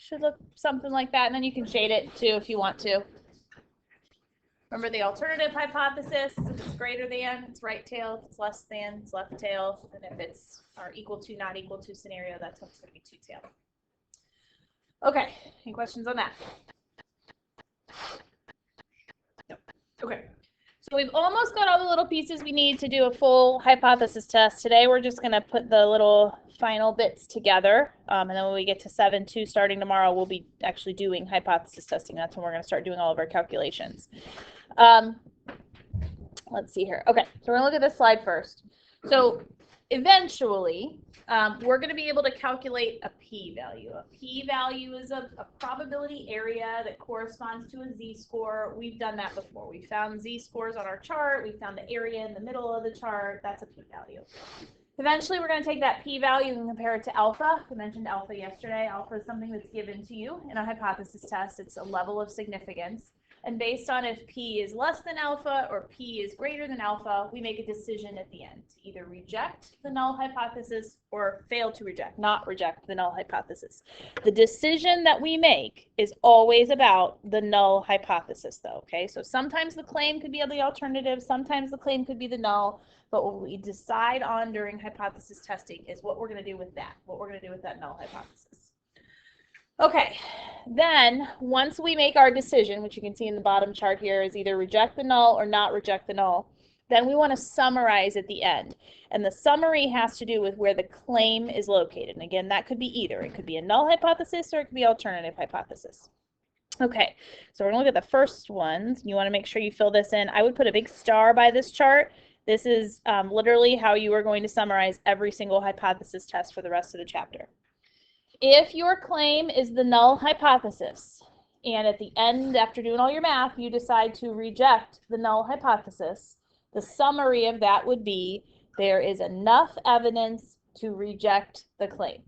Should look something like that, and then you can shade it too if you want to. Remember the alternative hypothesis, if it's greater than, it's right tail, if it's less than, it's left tail, and if it's our equal to, not equal to scenario, that's going to be two tail. Okay, any questions on that? No. Okay, so we've almost got all the little pieces we need to do a full hypothesis test. Today we're just going to put the little final bits together, and then when we get to 7-2 starting tomorrow, we'll be actually doing hypothesis testing. That's when we're going to start doing all of our calculations. Let's see here. Okay, so we're going to look at this slide first. So eventually, we're going to be able to calculate a p-value. A p-value is a probability area that corresponds to a z-score. We've done that before. We found z-scores on our chart. We found the area in the middle of the chart. That's a p-value. Eventually, we're going to take that p-value and compare it to alpha. We mentioned alpha yesterday. Alpha is something that's given to you in a hypothesis test. It's a level of significance. And based on if p is less than alpha or p is greater than alpha, we make a decision at the end to either reject the null hypothesis or fail to reject, not reject the null hypothesis. The decision that we make is always about the null hypothesis, though, okay? So sometimes the claim could be the alternative, sometimes the claim could be the null, but what we decide on during hypothesis testing is what we're going to do with that, what we're going to do with that null hypothesis. Okay, then once we make our decision, which you can see in the bottom chart here, is either reject the null or not reject the null, then we want to summarize at the end. And the summary has to do with where the claim is located. And again, that could be either. It could be a null hypothesis or it could be alternative hypothesis. Okay, so we're going to look at the first ones. You want to make sure you fill this in. I would put a big star by this chart. This is literally how you are going to summarize every single hypothesis test for the rest of the chapter. If your claim is the null hypothesis, and at the end, after doing all your math, you decide to reject the null hypothesis, the summary of that would be there is enough evidence to reject the claim.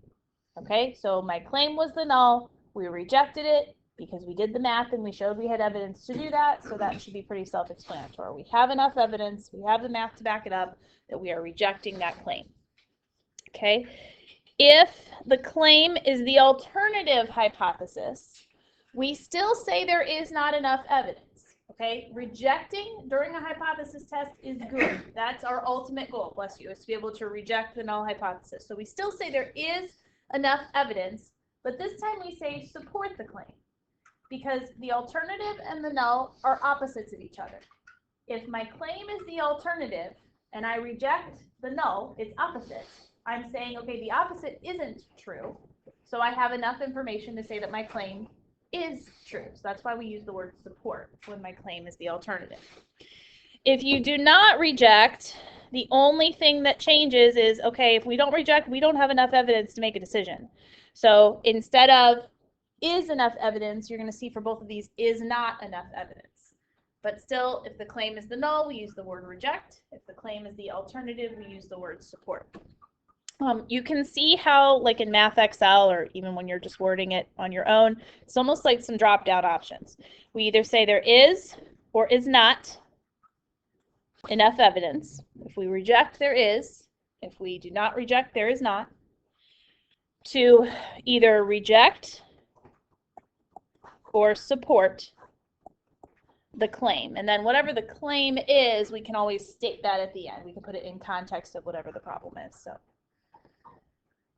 Okay, so my claim was the null, we rejected it because we did the math and we showed we had evidence to do that, so that should be pretty self-explanatory. We have enough evidence, we have the math to back it up, that we are rejecting that claim. Okay. If the claim is the alternative hypothesis, we still say there is not enough evidence, okay? Rejecting during a hypothesis test is good. That's our ultimate goal, bless you, is to be able to reject the null hypothesis. So we still say there is enough evidence, but this time we say support the claim because the alternative and the null are opposites of each other. If my claim is the alternative and I reject the null, it's opposite. I'm saying, okay, the opposite isn't true, so I have enough information to say that my claim is true. So that's why we use the word support when my claim is the alternative. If you do not reject, the only thing that changes is, okay, if we don't reject, we don't have enough evidence to make a decision. So instead of is enough evidence, you're going to see for both of these is not enough evidence. But still, if the claim is the null, we use the word reject. If the claim is the alternative, we use the word support. You can see how, like in Math Excel, or even when you're just wording it on your own, it's almost like some drop-down options. We either say there is or is not enough evidence. If we reject, there is. If we do not reject, there is not. To either reject or support the claim. And then whatever the claim is, we can always state that at the end. We can put it in context of whatever the problem is. So.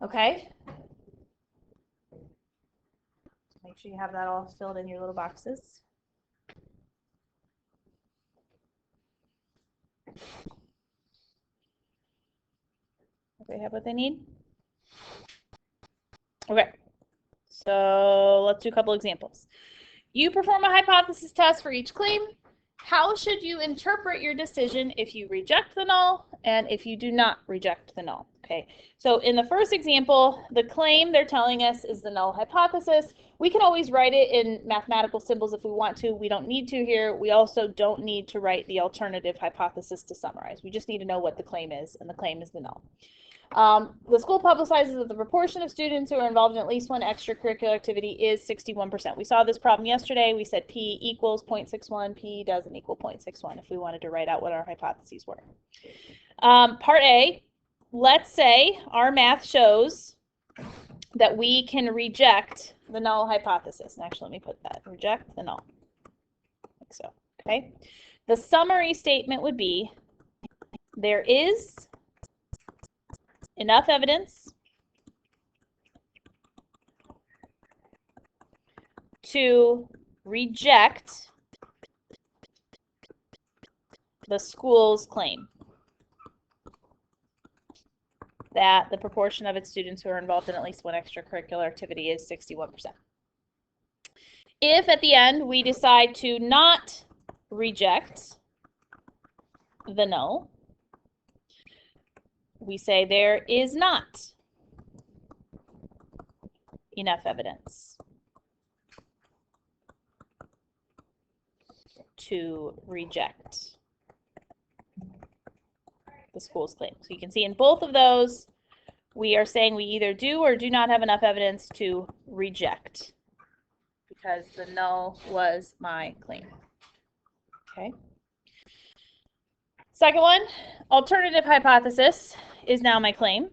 Okay, make sure you have that all filled in your little boxes. They have what they need? Okay, so let's do a couple examples. You perform a hypothesis test for each claim. How should you interpret your decision if you reject the null and if you do not reject the null? Okay, so in the first example, the claim they're telling us is the null hypothesis. We can always write it in mathematical symbols if we want to. We don't need to here. We also don't need to write the alternative hypothesis to summarize. We just need to know what the claim is, and the claim is the null. The school publicizes that the proportion of students who are involved in at least one extracurricular activity is 61%. We saw this problem yesterday. We said P equals 0.61, P doesn't equal 0.61 if we wanted to write out what our hypotheses were. Part A, let's say our math shows that we can reject the null hypothesis. And actually, let me put that, reject the null. Like so, okay? The summary statement would be, there is enough evidence to reject the school's claim that the proportion of its students who are involved in at least one extracurricular activity is 61%. If at the end we decide to not reject the null, we say there is not enough evidence to reject the school's claim. So you can see in both of those, we are saying we either do or do not have enough evidence to reject, because the null was my claim. Okay. Second one, alternative hypothesis is now my claim.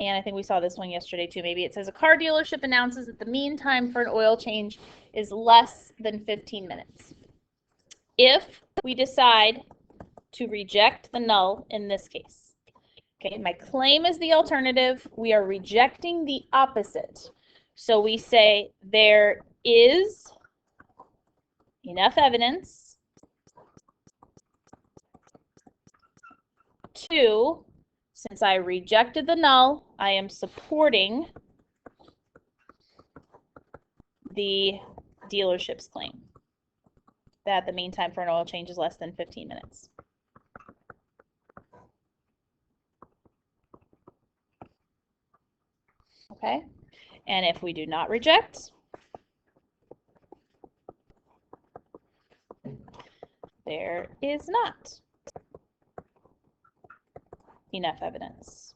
And I think we saw this one yesterday too. Maybe it says a car dealership announces that the mean time for an oil change is less than 15 minutes. If we decide to reject the null in this case, okay, my claim is the alternative. We are rejecting the opposite. So we say there is enough evidence to, since I rejected the null, I am supporting the dealership's claim that the mean time for an oil change is less than 15 minutes. Okay, and if we do not reject, there is not enough evidence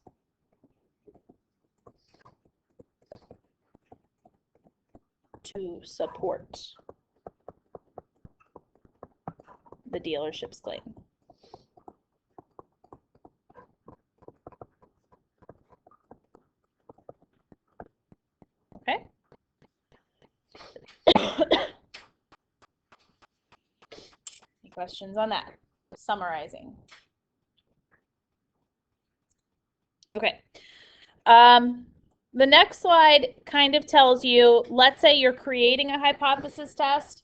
to support the dealership's claim. Okay. Any questions on that? Summarizing. Okay. The next slide kind of tells you, let's say you're creating a hypothesis test.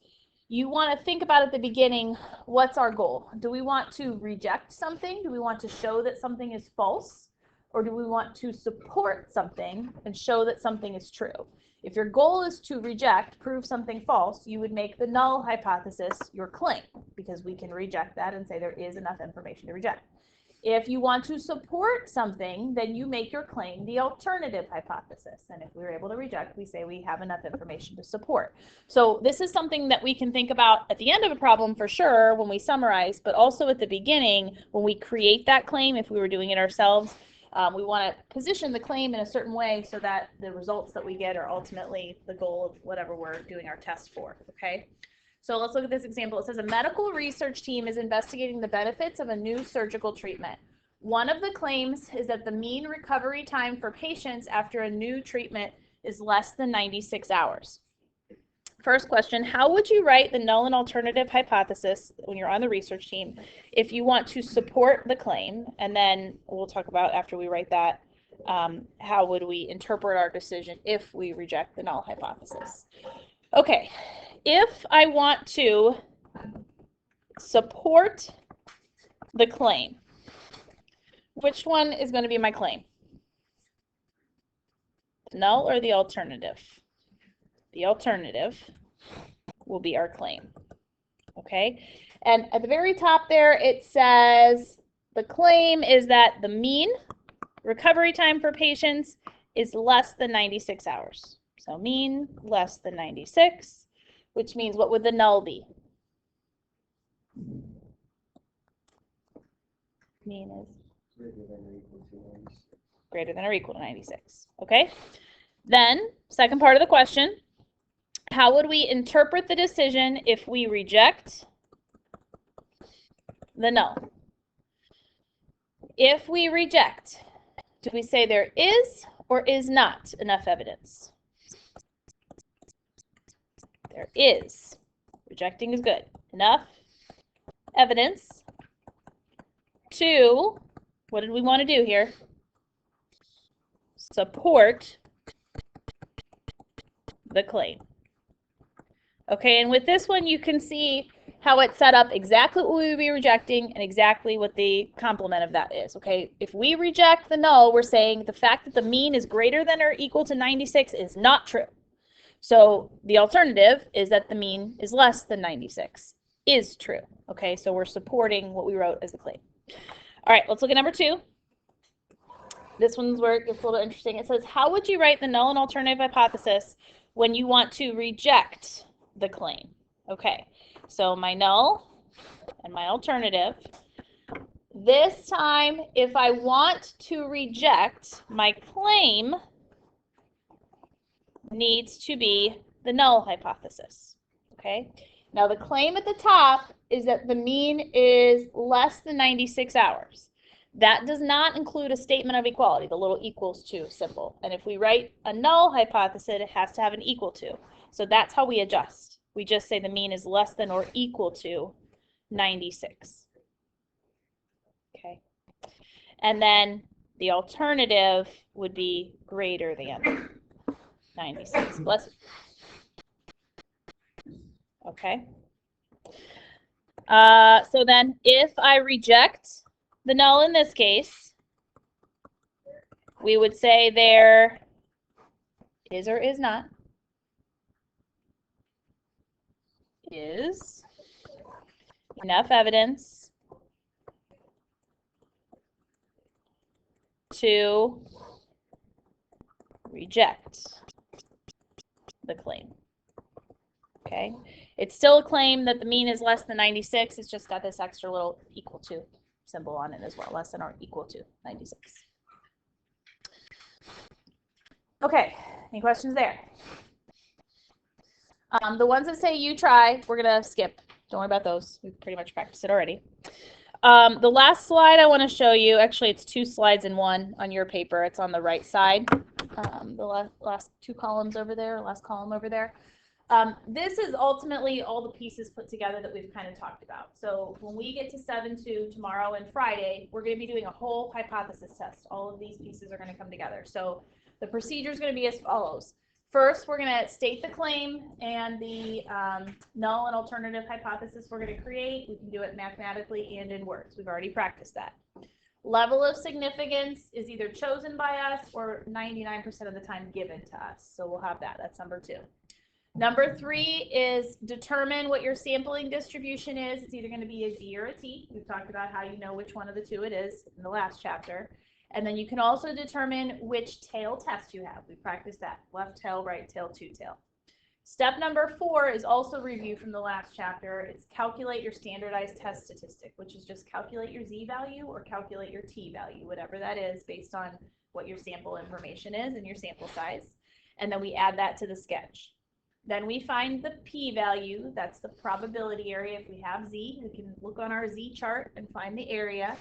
You want to think about at the beginning, what's our goal? Do we want to reject something? Do we want to show that something is false? Or do we want to support something and show that something is true? If your goal is to reject, prove something false, you would make the null hypothesis your claim, because we can reject that and say there is enough information to reject. If you want to support something, then you make your claim the alternative hypothesis. And if we're able to reject, we say we have enough information to support. So this is something that we can think about at the end of a problem for sure when we summarize, but also at the beginning when we create that claim, if we were doing it ourselves. We want to position the claim in a certain way so that the results that we get are ultimately the goal of whatever we're doing our test for, okay? So let's look at this example. It says a medical research team is investigating the benefits of a new surgical treatment. One of the claims is that the mean recovery time for patients after a new treatment is less than 96 hours. First question, how would you write the null and alternative hypothesis when you're on the research team if you want to support the claim? And then we'll talk about, after we write that, how would we interpret our decision if we reject the null hypothesis? Okay, if I want to support the claim, which one is going to be my claim? The null or the alternative? The alternative will be our claim. Okay, and at the very top there it says the claim is that the mean recovery time for patients is less than 96 hours. So mean less than 96, which means what would the null be? Mean is greater than or equal to 96. Okay, then second part of the question, how would we interpret the decision if we reject the null? If we reject, do we say there is or is not enough evidence? there is, rejecting is good, enough evidence to, what did we want to do here? Support the claim. Okay, and with this one, you can see how it's set up, exactly what we would be rejecting and exactly what the complement of that is. Okay, if we reject the null, we're saying the fact that the mean is greater than or equal to 96 is not true. So the alternative is that the mean is less than 96 is true. Okay, so we're supporting what we wrote as the claim. All right, let's look at number 2. This one's where it gets a little interesting. It says, how would you write the null and alternative hypothesis when you want to reject the claim? Okay, so my null and my alternative. This time, if I want to reject, my claim needs to be the null hypothesis. Okay, now the claim at the top is that the mean is less than 96 hours. That does not include a statement of equality, the little equals to symbol. And if we write a null hypothesis, it has to have an equal to. So that's how we adjust. We just say the mean is less than or equal to 96. Okay. And then the alternative would be greater than 96. Bless you. Okay. So then if I reject the null in this case, we would say there is or is not is enough evidence to reject the claim. Okay, it's still a claim that the mean is less than 96. It's just got this extra little equal to symbol on it as well, less than or equal to 96. Okay, any questions there? The ones that say you try, we're going to skip. Don't worry about those. We've pretty much practiced it already. The last slide I want to show you, actually it's 2 slides in one on your paper. It's on the right side. The last 2 columns over there, last column over there. This is ultimately all the pieces put together that we've kind of talked about. So when we get to 7-2 tomorrow and Friday, we're going to be doing a whole hypothesis test. All of these pieces are going to come together. So the procedure is going to be as follows. First, we're going to state the claim and the null and alternative hypothesis we're going to create. We can do it mathematically and in words. We've already practiced that. Level of significance is either chosen by us or 99% of the time given to us. So we'll have that. That's number 2. Number 3 is determine what your sampling distribution is. It's either going to be a Z or a T. We've talked about how you know which one of the 2 it is in the last chapter. And then you can also determine which tail test you have. We practiced that. Left tail, right tail, 2 tail. Step number 4 is also review from the last chapter. It's calculate your standardized test statistic, which is just calculate your Z value or calculate your T value, whatever that is, based on what your sample information is and your sample size. And then we add that to the sketch. Then we find the p-value, that's the probability area. If we have z, we can look on our z chart and find the area,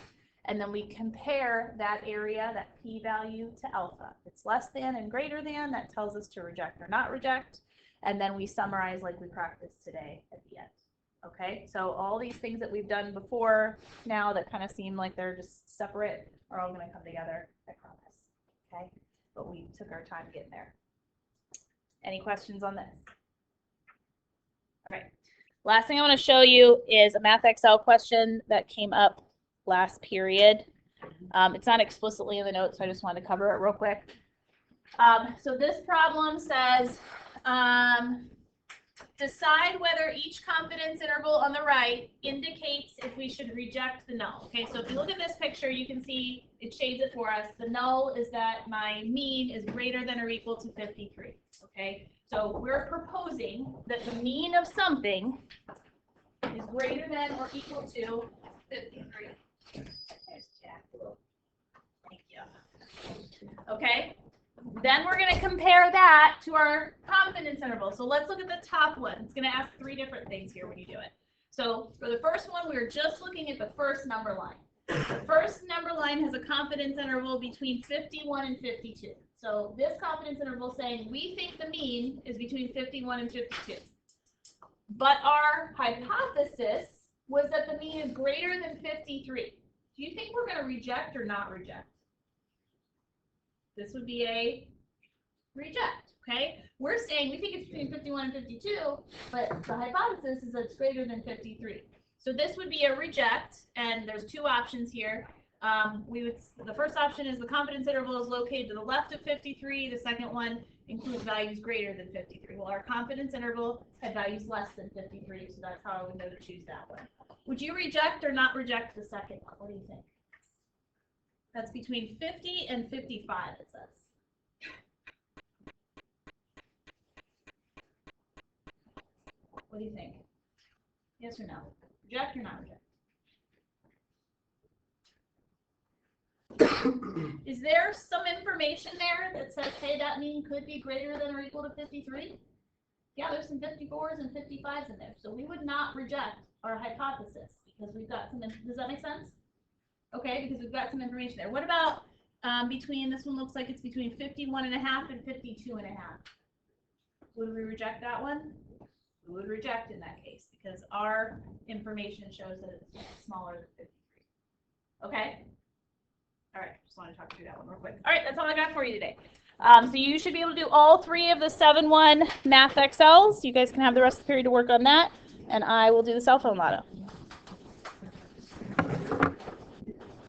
and then we compare that area, that p-value, to alpha. If it's less than and greater than, that tells us to reject or not reject, and then we summarize like we practiced today at the end. Okay, so all these things that we've done before now that kind of seem like they're just separate are all going to come together, I promise. Okay, but we took our time getting there. Any questions on this? All right. Last thing I want to show you is a Math Excel question that came up last period. It's not explicitly in the notes, so I just wanted to cover it real quick. So this problem says, decide whether each confidence interval on the right indicates if we should reject the null. Okay, so if you look at this picture, you can see it shades it for us. The null is that my mean is greater than or equal to 53. Okay, so we're proposing that the mean of something is greater than or equal to 53. There's Jack. Thank you. Okay, then we're going to compare that to our confidence interval. So let's look at the top one. It's going to ask 3 different things here when you do it. So for the first one, we were just looking at the first number line. The first number line has a confidence interval between 51 and 52. So this confidence interval is saying we think the mean is between 51 and 52. but our hypothesis was that the mean is greater than 53. Do you think we're going to reject or not reject? This would be a reject, okay? We're saying we think it's between 51 and 52, but the hypothesis is that it's greater than 53. So this would be a reject, and there's two options here. The first option is the confidence interval is located to the left of 53. The second one includes values greater than 53. Well, our confidence interval had values less than 53, so that's how we know to choose that one. Would you reject or not reject the second one? What do you think? That's between 50 and 55, it says. What do you think? Yes or no? Reject or not reject? Is there some information there that says, hey, that mean could be greater than or equal to 53? Yeah, there's some 54s and 55s in there. So we would not reject our hypothesis because we've got some, does that make sense? Okay, because we've got some information there. What about between, this one looks like it's between 51 and a half and 52 and a half. Would we reject that one? We would reject in that case because our information shows that it's smaller than 53. Okay? All right, just want to talk through that one real quick. All right, that's all I got for you today. So you should be able to do all three of the 7-1 math XLs. You guys can have the rest of the period to work on that, and I will do the cell phone lotto.